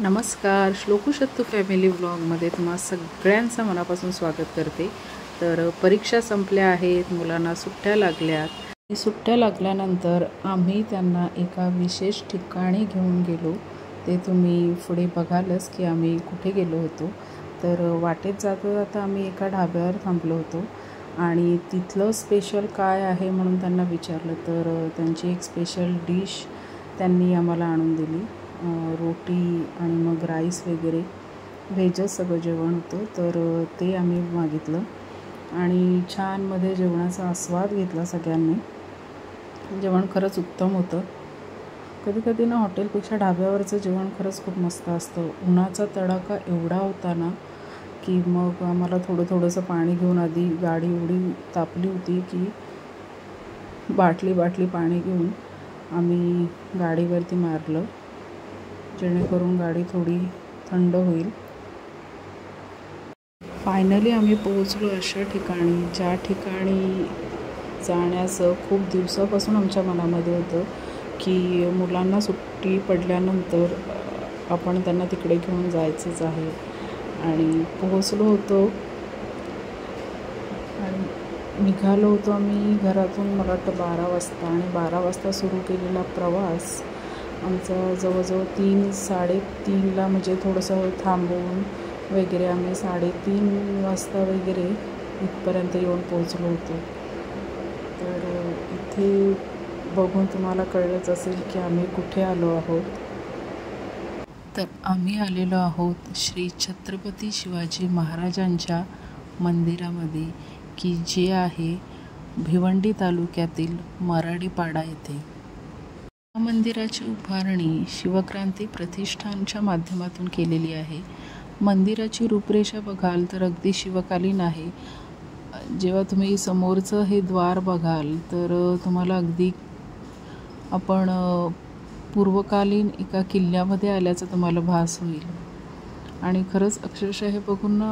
नमस्कार. श्लोकशत्तू फॅमिली व्लॉगमध्ये तुम्हा सगळ्यांचं मनापासून स्वागत करते. तर परीक्षा संपल्या आहेत, मुलांना सुट्ट्या लागल्यात. सुट्ट्या लागल्यानंतर आम्ही त्यांना एका विशेष ठिकाणी घेऊन गेलो. ते तुम्ही पुढे बघालच की आम्ही कुठे गेलो होतो. तर वाटेत जाता जाता आम्ही एका ढाब्यावर थांबलो होतो आणि तिथलं स्पेशल काय आहे म्हणून त्यांना विचारलं. तर त्यांची एक स्पेशल डिश त्यांनी आम्हाला आणून दिली. रोटी आणि मग राईस वगैरे व्हेजच सगळं जेवण होतं. तर ते आम्ही मागितलं आणि छानमध्ये जेवणाचा आस्वाद घेतला सगळ्यांनी. जेवण खरंच उत्तम होतं. कधी कधी ना हॉटेलपेक्षा ढाब्यावरचं जेवण खरंच खूप मस्त असतं. उन्हाचा तडाखा एवढा होता ना की मग आम्हाला थोडंसं पाणी घेऊन आधी गाडी एवढी तापली होती की बाटली पाणी घेऊन आम्ही गाडीवरती मारलं, जेणेकरून गाडी थोडी थंड होईल. फायनली आम्ही पोहोचलो अशा ठिकाणी ज्या ठिकाणी जाण्याचं खूप दिवसापासून आमच्या मनामध्ये होतं की मुलांना सुट्टी पडल्यानंतर आपण त्यांना तिकडे घेऊन जायचंच आहे. आणि पोहोचलो होतो आणि निघालो होतो आम्ही घरातून मला वाटतं 12 वाजता. आणि 12 वाजता सुरू केलेला प्रवास आमचा जवळजवळ 3-3:30ला म्हणजे थोडंसं थांबवून वगैरे आम्ही 3:30 वाजता वगैरे इथपर्यंत येऊन पोहोचलो होतो. तर इथे बघून तुम्हाला कळलंच असेल की आम्ही कुठे आलो आहोत. तर आम्ही आलेलो आहोत श्री छत्रपती शिवाजी महाराजांच्या मंदिरामध्ये, की जे आहे भिवंडी तालुक्यातील मराडीपाडा येथे. या मंदिराची उभारणी शिवक्रांती प्रतिष्ठानच्या माध्यमातून केलेली आहे. मंदिराची रूपरेषा बघाल तर अगदी शिवकालीन आहे. जेव्हा तुम्ही समोरचं हे द्वार बघाल तर तुम्हाला अगदी आपण पूर्वकालीन एका किल्ल्यामध्ये आल्याचा तुम्हाला भास होईल. आणि खरंच अक्षरशः हे बघून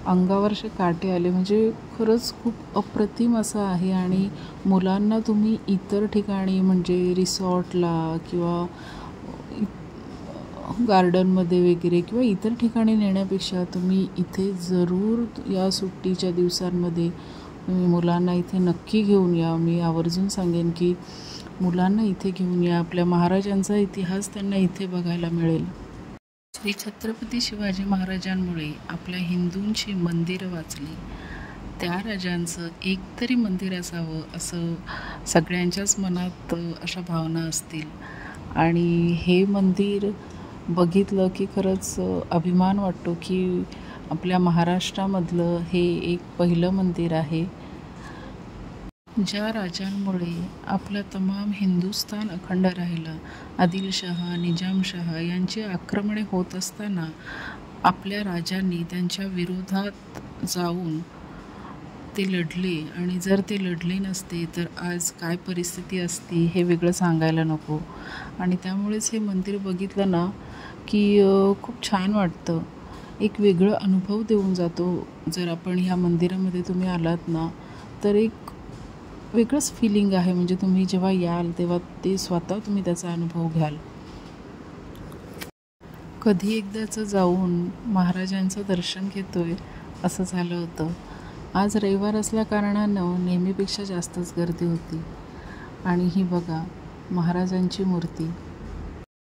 अंगावरचे काटे आले. म्हणजे खरंच खूप अप्रतिम असं आहे. आणि मुलांना तुम्ही इतर ठिकाणी म्हणजे रिसॉर्टला किंवा गार्डनमध्ये वगैरे किंवा इतर ठिकाणी नेण्यापेक्षा तुम्ही इथे जरूर या सुट्टीच्या दिवसांमध्ये तुम्ही मुलांना इथे नक्की घेऊन या. मी आवर्जून सांगेन की मुलांना इथे घेऊन या. आपल्या महाराजांचा इतिहास त्यांना इथे बघायला मिळेल. श्री छत्रपती शिवाजी महाराजांमुळे आपल्या हिंदूंची मंदिरं वाचली. त्या राजांचं एकतरी मंदिर असावं असं सगळ्यांच्याच मनात अशा भावना असतील. आणि हे मंदिर बघितलं की खरंच अभिमान वाटतो की आपल्या महाराष्ट्रामधलं हे एक पहिलं मंदिर आहे. ज्या राजांमुळे आपलं तमाम हिंदुस्थान अखंड राहिलं. आदिलशहा, निजामशहा यांची आक्रमणे होत असताना आपल्या राजांनी त्यांच्या विरोधात जाऊन ते लढले. आणि जर ते लढले नसते तर आज काय परिस्थिती असती हे वेगळं सांगायला नको. आणि त्यामुळेच हे मंदिर बघितलं ना की खूप छान वाटतं. एक वेगळं अनुभव देऊन जातो. जर आपण ह्या मंदिरामध्ये तुम्ही आलात ना तर एक वेगळंच फिलिंग आहे. म्हणजे तुम्ही जेव्हा याल तेव्हा ते स्वतः तुम्ही त्याचा अनुभव घ्याल. कधी एकदाचं जाऊन महाराजांचं दर्शन घेतोय असं झालं होतं. आज रविवार असल्या कारणानं नेहमीपेक्षा जास्तच गर्दी होती. आणि ही बघा महाराजांची मूर्ती.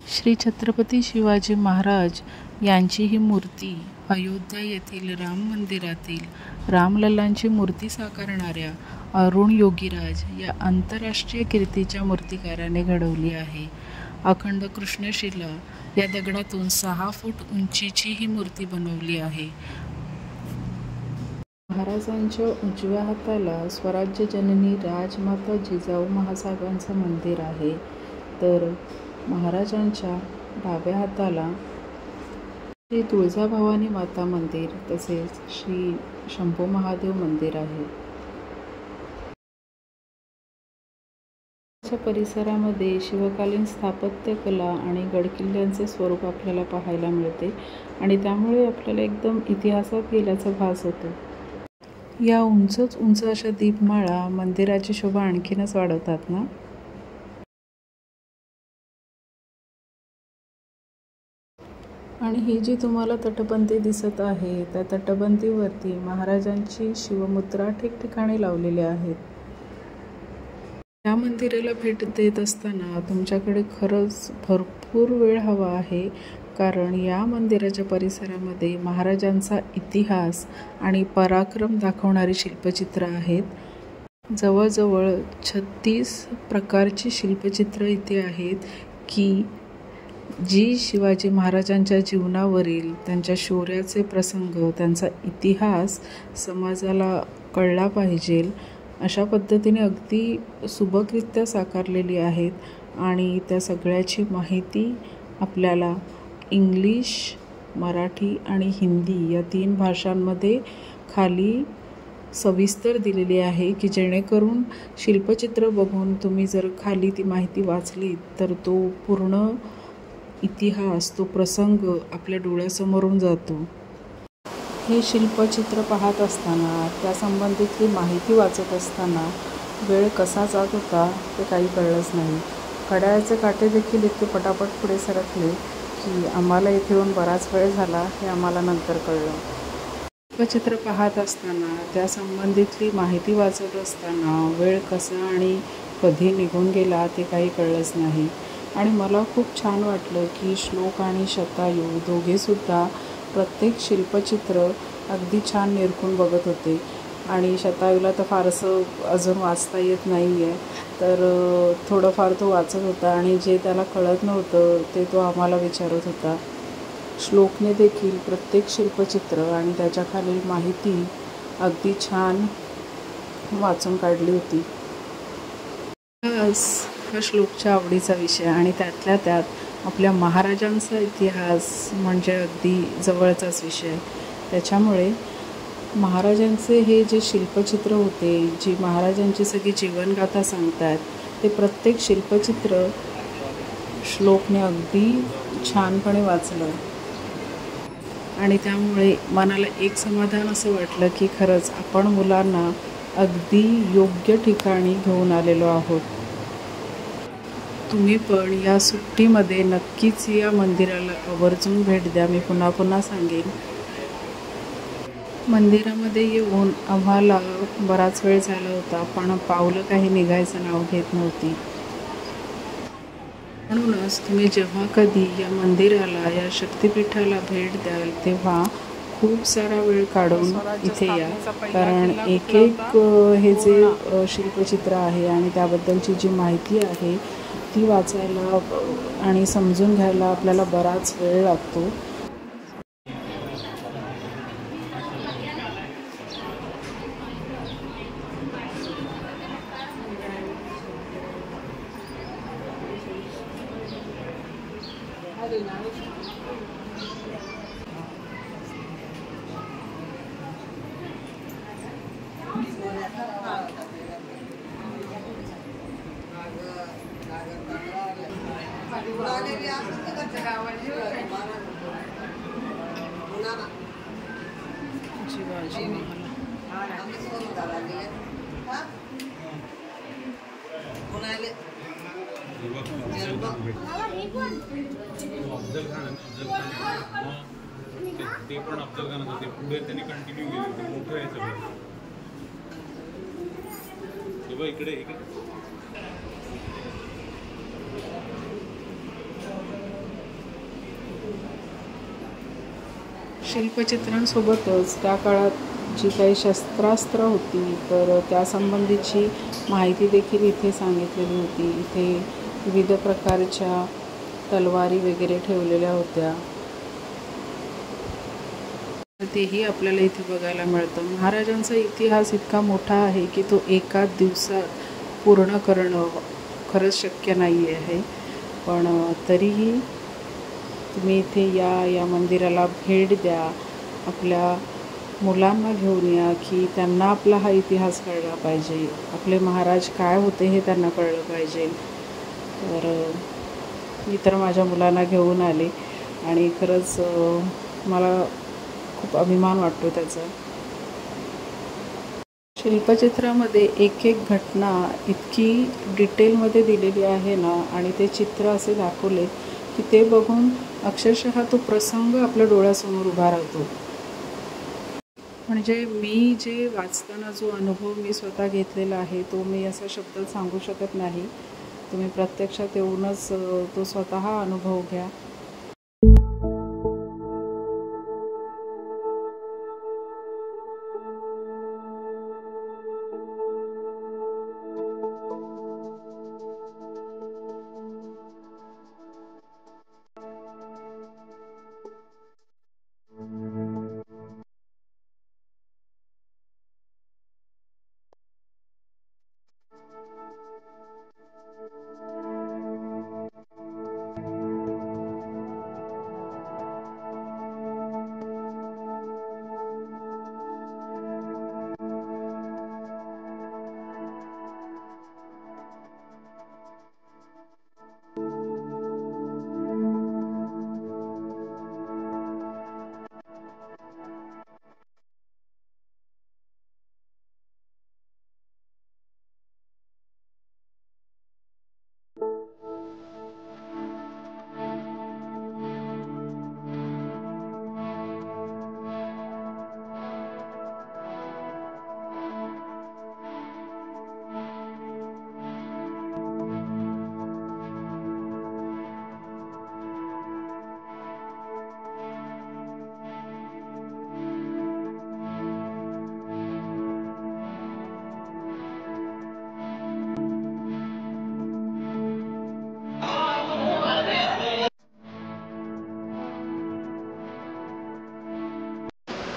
श्री छत्रपती शिवाजी महाराज यांची ही मूर्ती अयोध्या येथील राम मंदिरातील रामलल्लांची मूर्ती साकारणाऱ्या अरुण योगीराज या आंतरराष्ट्रीय कीर्तीच्या मूर्तिकाराने घडवली आहे. अखंड कृष्णशिला या दगडातून 6 फूट उंचीची ही मूर्ती बनवली आहे. महाराजांच्या उजव्या हाताला स्वराज्य जननी राजमाता जिजाऊ महासाहेबांचं मंदिर आहे. तर महाराजांच्या डाव्या हाताला श्री तुळजाभवानी माता मंदिर तसेच श्री शंभू महादेव मंदिर आहे. परिसरामध्ये शिवकालीन स्थापत्यकला आणि गडकिल्ल्यांचे स्वरूप आपल्याला पाहायला मिळते. आणि त्यामुळे आपल्याला एकदम इतिहासात गेल्याचा भास होतो. या उंच अशा दीपमाळा मंदिराची शोभा आणखीनच वाढवतात ना. आणि ही जी तुम्हाला तटबंदी दिसत आहे त्या तटबंदीवरती महाराजांची शिवमुद्रा ठिकठिकाणी लावलेल्या आहेत. या मंदिराला भेट देत असताना तुमच्याकडे खरंच भरपूर वेळ हवा आहे, कारण या मंदिराच्या परिसरामध्ये महाराजांचा इतिहास आणि पराक्रम दाखवणारी शिल्पचित्र आहेत. जवळजवळ 36 प्रकारची शिल्पचित्र इथे आहेत की जी शिवाजी महाराजांच्या जीवनावरील, त्यांच्या शौर्याचे प्रसंग, त्यांचा इतिहास समाजाला कळला पाहिजे अशा पद्धतीने अगदी सुबकरित्या साकारलेली आहेत. आणि त्या सगळ्याची माहिती आपल्याला इंग्लिश, मराठी आणि हिंदी या 3 भाषांमध्ये खाली सविस्तर दिलेली आहे की जेणेकरून शिल्पचित्र बघून तुम्ही जर खाली ती माहिती वाचली तर तो पूर्ण इतिहास, तो प्रसंग आपल्या डोळ्यासमोरून जातो. हे शिल्पचित्र पाहत असताना, त्या संबंधितली माहिती वाचत असताना वेळ कसा जात होता ते काही कळलंच नाही. घड्याळाचे काटे देखील इतके पटापट पुढे सरकले की आम्हाला इथे येऊन बराच वेळ झाला हे आम्हाला नंतर कळलं. शिल्पचित्र पाहत असताना, त्या संबंधितली माहिती वाचत असताना वेळ कसा आणि कधी निघून गेला ते काही कळलंच नाही. आणि मला खूप छान वाटलं की श्लोक आणि शतायू दोघेसुद्धा प्रत्येक शिल्पचित्र अगदी छान निरखून बघत होते. आणि शतायूला तर फारसं अजून वाचता येत नाही आहे, तर थोडंफार तो वाचत होता आणि जे त्याला कळत नव्हतं ते तो आम्हाला विचारत होता. श्लोकने देखील प्रत्येक शिल्पचित्र आणि त्याच्याखालील माहिती अगदी छान वाचून काढली होती. हा श्लोकच्या आवडीचा विषय आणि त्यातल्या त्यात आपल्या महाराजांचा इतिहास म्हणजे अगदी जवळचाच विषय. त्याच्यामुळे महाराजांचे हे जे शिल्पचित्र होते, जी महाराजांची सगळी जीवनगाथा सांगतात, ते प्रत्येक शिल्पचित्र श्लोकने अगदी छानपणे वाचलं. आणि त्यामुळे मनाला एक समाधान असं वाटलं की खरंच आपण मुलांना अगदी योग्य ठिकाणी घेऊन आलेलो आहोत. तुम्ही पण या सुट्टीमध्ये नक्कीच या मंदिराला आवर्जून भेट द्या. मी पुन्हा पुन्हा सांगेन. मंदिरामध्ये येऊन आम्हाला बराच वेळ झाला होता, पण पावलं काही निघायचं नाव घेत नव्हती. म्हणूनच तुम्ही जेव्हा कधी या मंदिराला, या शक्तिपीठाला भेट द्याल तेव्हा खूप सारा वेळ काढून इथे या, कारण एक हे जे शिल्पचित्र आहे आणि त्याबद्दलची जी माहिती आहे ती वाचायला आणि समजून घ्यायला आपल्याला बराच वेळ लागतो. शिवाजी ते पण अफजल खान होते, पुढे त्यांनी कंटिन्यू केले होते, मोठं आहे सगळं. तेव्हा इकडे शिल्पचित्रांसोबतच त्या काळात जी काही शस्त्रास्त्र होती तर त्यासंबंधीची माहिती देखील इथे सांगितलेली होती. इथे विविध प्रकारच्या तलवारी वगैरे ठेवलेल्या होत्या, तेही आपल्याला इथे बघायला मिळतं. महाराजांचा इतिहास इतका मोठा आहे की तो एका दिवसात पूर्ण करणं खरंच शक्य नाही आहे. पण तरीही तुम्ही इथे या मंदिराला भेट द्या, आपल्या मुलांना घेऊन या की त्यांना आपला हा इतिहास कळला पाहिजे, आपले महाराज काय होते हे त्यांना कळलं पाहिजे. तर मी तर माझ्या मुलांना घेऊन आले आणि खरंच मला खूप अभिमान वाटतो त्याचा. शिल्पचित्रामध्ये एक एक घटना इतकी डिटेलमध्ये दिलेली आहे ना, आणि ते चित्र असे दाखवले की ते बघून अक्षरशः तो प्रसंग आपल्या डोळ्यासमोर उभा राहतो. म्हणजे मी जे वाचताना जो अनुभव मी स्वतः घेतलेला आहे तो मी असा शब्दात सांगू शकत नाही. तुम्ही प्रत्यक्षात येऊनच तो स्वतः अनुभव घ्या.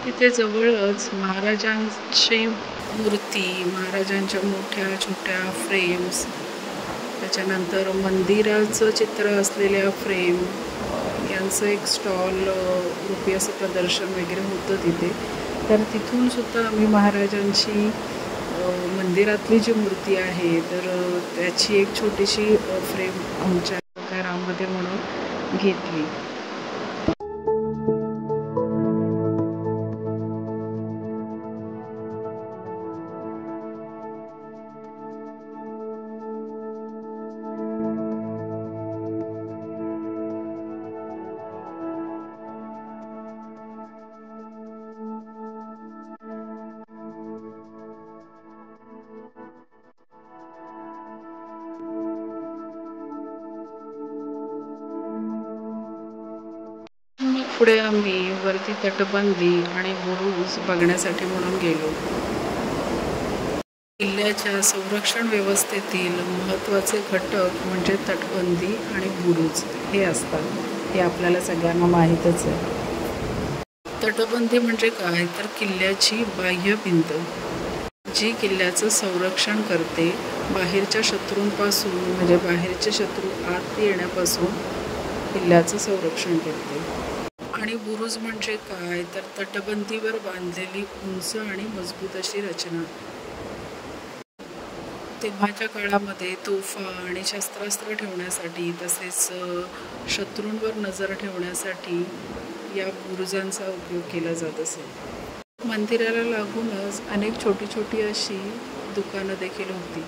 तिथे जवळच महाराजांची मूर्ती, महाराजांच्या मोठ्या छोट्या फ्रेम्स, त्याच्यानंतर मंदिराचं चित्र असलेल्या फ्रेम यांचं एक स्टॉल रूपी असं प्रदर्शन वगैरे होतं तिथे. तर तिथून सुद्धा आम्ही महाराजांची मंदिरातली जी मूर्ती आहे तर त्याची एक छोटीशी फ्रेम आमच्या घरामध्ये म्हणून घेतली. पुढे आम्ही वरती तटबंदी आणि बुरुज बघण्यासाठी म्हणून गेलो. किल्ल्याच्या संरक्षण व्यवस्थेतील महत्त्वाचे घटक म्हणजे तटबंदी आणि बुरुज हे असतात. हे आपल्याला सगळ्यांना माहीतच आहे. तटबंदी म्हणजे काय तर किल्ल्याची बाह्य भिंत जी किल्ल्याचं संरक्षण करते, बाहेरच्या शत्रूंपासून म्हणजे बाहेरचे शत्रू आत येण्यापासून किल्ल्याचं संरक्षण करते. आणि बुरुज म्हणजे काय तर तटबंदीवर बांधलेली उंच आणि मजबूत अशी रचना. तेव्हाच्या काळामध्ये तोफा आणि शस्त्रास्त्र ठेवण्यासाठी तसेच शत्रूंवर नजर ठेवण्यासाठी या बुरुजांचा उपयोग केला जात असे. मंदिराला लागूनच अनेक छोटी छोटी अशी दुकानं देखील होती.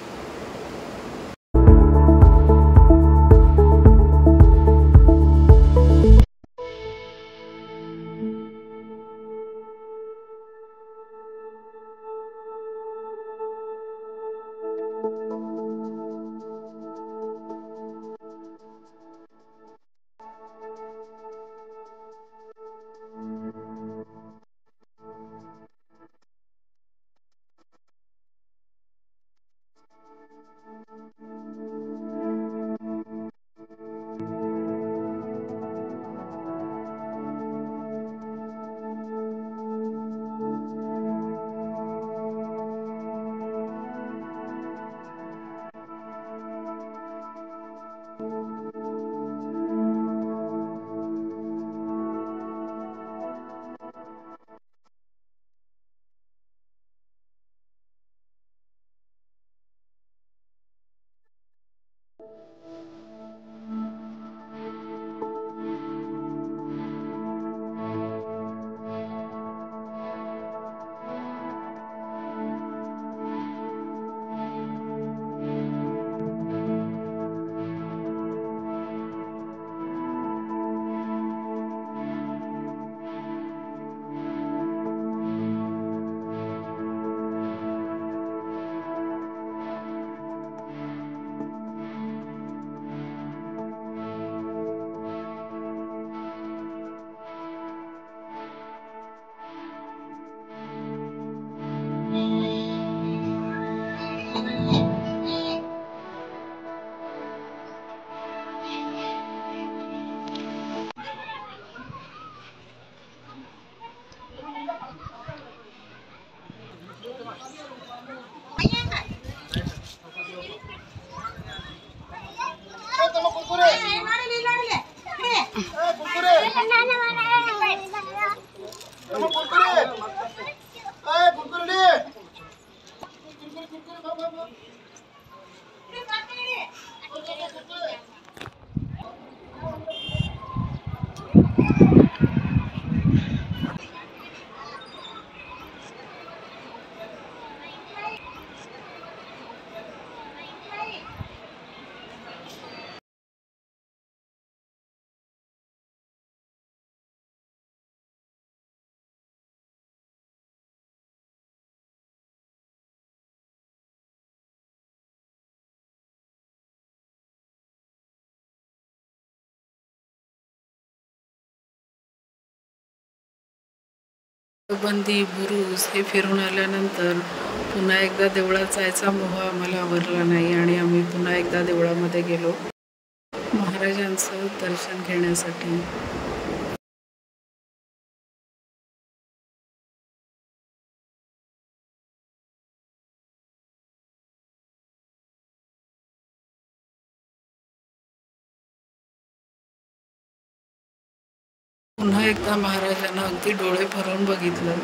बंदी बुरुज हे फिरून आल्यानंतर पुन्हा एकदा देवळात जायचा मोह आम्हाला आवरला नाही आणि आम्ही पुन्हा एकदा देवळामध्ये गेलो महाराजांचं दर्शन घेण्यासाठी. पुन्हा एकदा महाराजांना अगदी डोळे भरून बघितलं.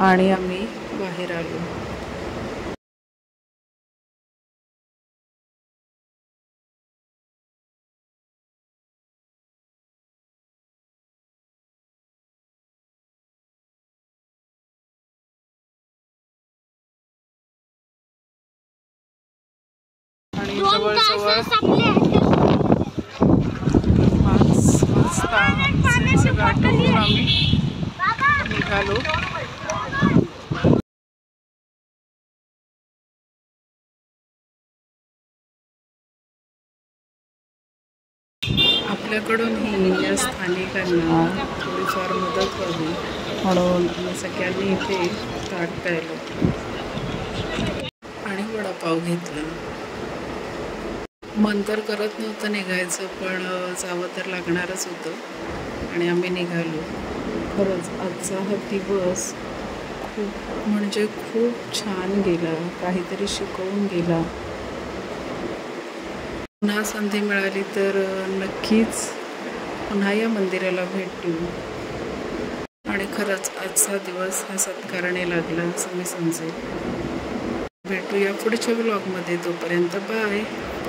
आणि आम्ही बाहेर आलो. आणि जवळजवळ 5 वाजता गाठून आम्ही निघालो. आपल्याकडूनही या स्थानिकांना थोडीफार मदत व्हावी म्हणून आम्ही सगळ्यांनी इथे ताट प्यायलो आणि वडापाव घेतला. मन तर करत नव्हतं निघायचं, पण जावं तर लागणारच होतं आणि आम्ही निघालो. खरंच आजचा हा दिवस खूप म्हणजे खूप छान गेला, काहीतरी शिकवून गेला. पुन्हा संधी मिळाली तर नक्कीच पुन्हा या मंदिराला भेट देऊ. आणि खरंच आजचा दिवस हा सत्कारणे लागला असं मी समजेल. भेटूया पुढच्या व्लॉगमध्ये. तोपर्यंत बाय.